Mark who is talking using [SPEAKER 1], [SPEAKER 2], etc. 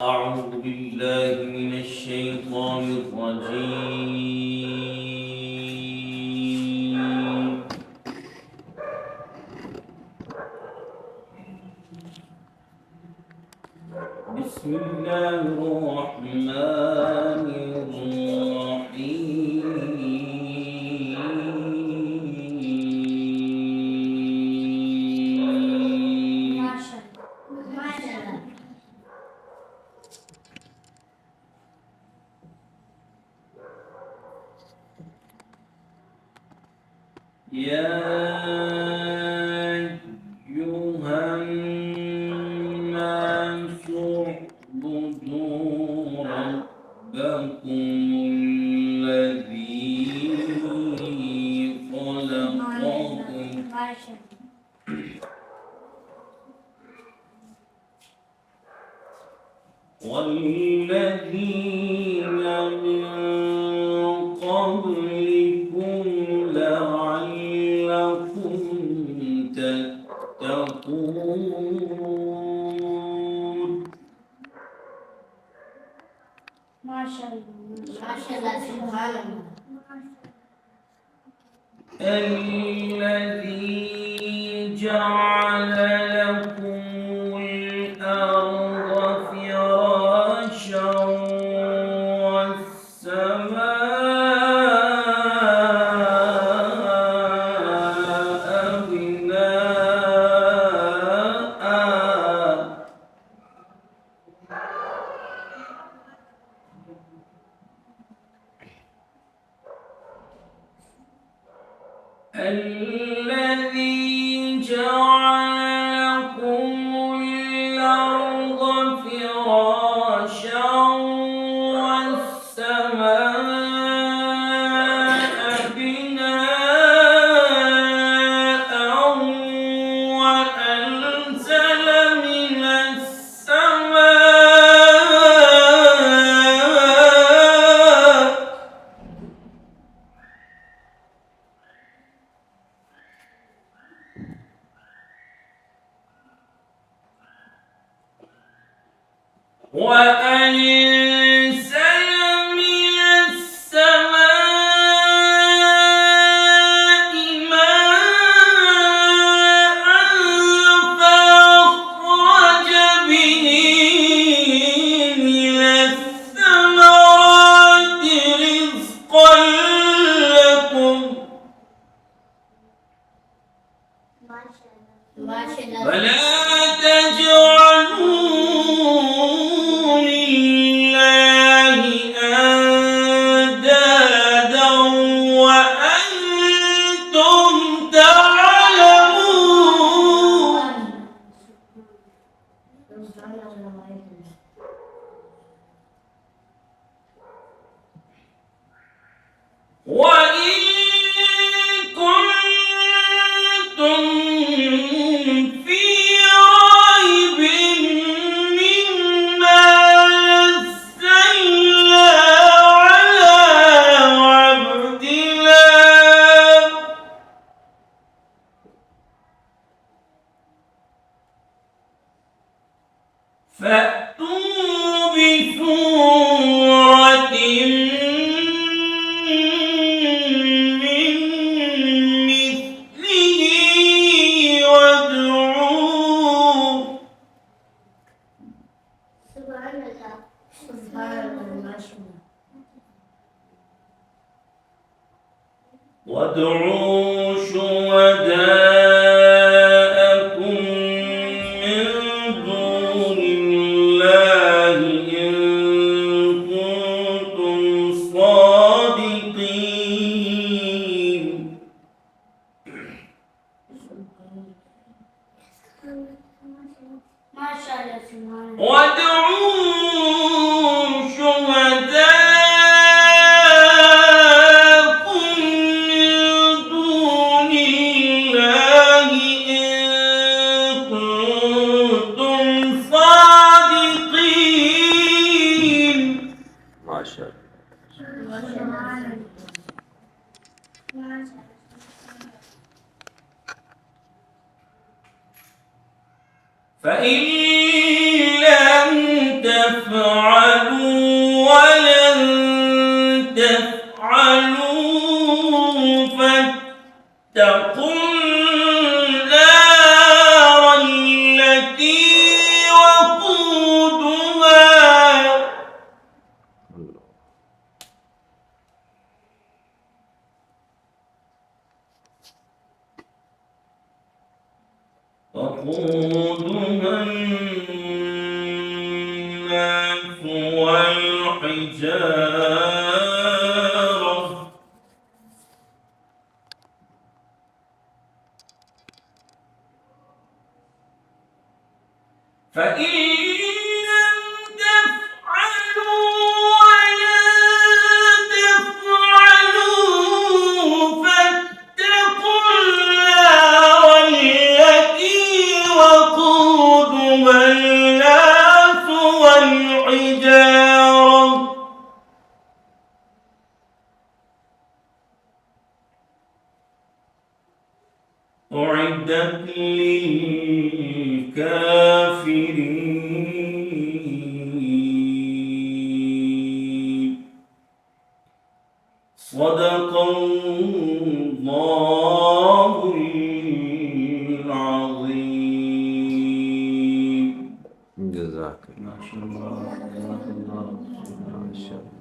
[SPEAKER 1] أعوذ بالله من الشيطان الرجيم. بسم الله الرحمن الرحيم. يا أيها الناس اعبدوا ربكم الذي خلقكم والذين من قبلكم لعلكم تتقون.
[SPEAKER 2] ما شاء الله سبحان الله.
[SPEAKER 1] الذي جعل لكم الأرض فراشا والسماء بناء. الذي جعل لكم الأرض فراشا والسماء بناء وأنزل من السماء ماء فأخرج به من الثمرات رزقا لكم فلا تجعلوا لله أندادا وأنتم تعلمون. وإن كنتم في ريب مما نزلنا على عبدنا فأتوا بسورة من مثله وادعوا
[SPEAKER 2] سبحان الله ما شاء الله.
[SPEAKER 1] وادعوا شهداءكم من دون الله إن كنتم صادقين.
[SPEAKER 2] ما شاء الله سبحان الله.
[SPEAKER 1] وادعوا شهداءكم من دون الله إن كنتم صادقين. ما شاء الله. فإن لم تفعلوا تفعلوا ولن تفعلوا فاتقوا النار التي وقودها الناس والحجارة فإن لم تفعلوا ولن تفعلوا فاتقوا النار التي وقودها الناس والحجارة أعدت للكافرين صدق الله العظيم.
[SPEAKER 3] جزاك
[SPEAKER 1] ما شاء الله.
[SPEAKER 3] الله. ما شاء الله.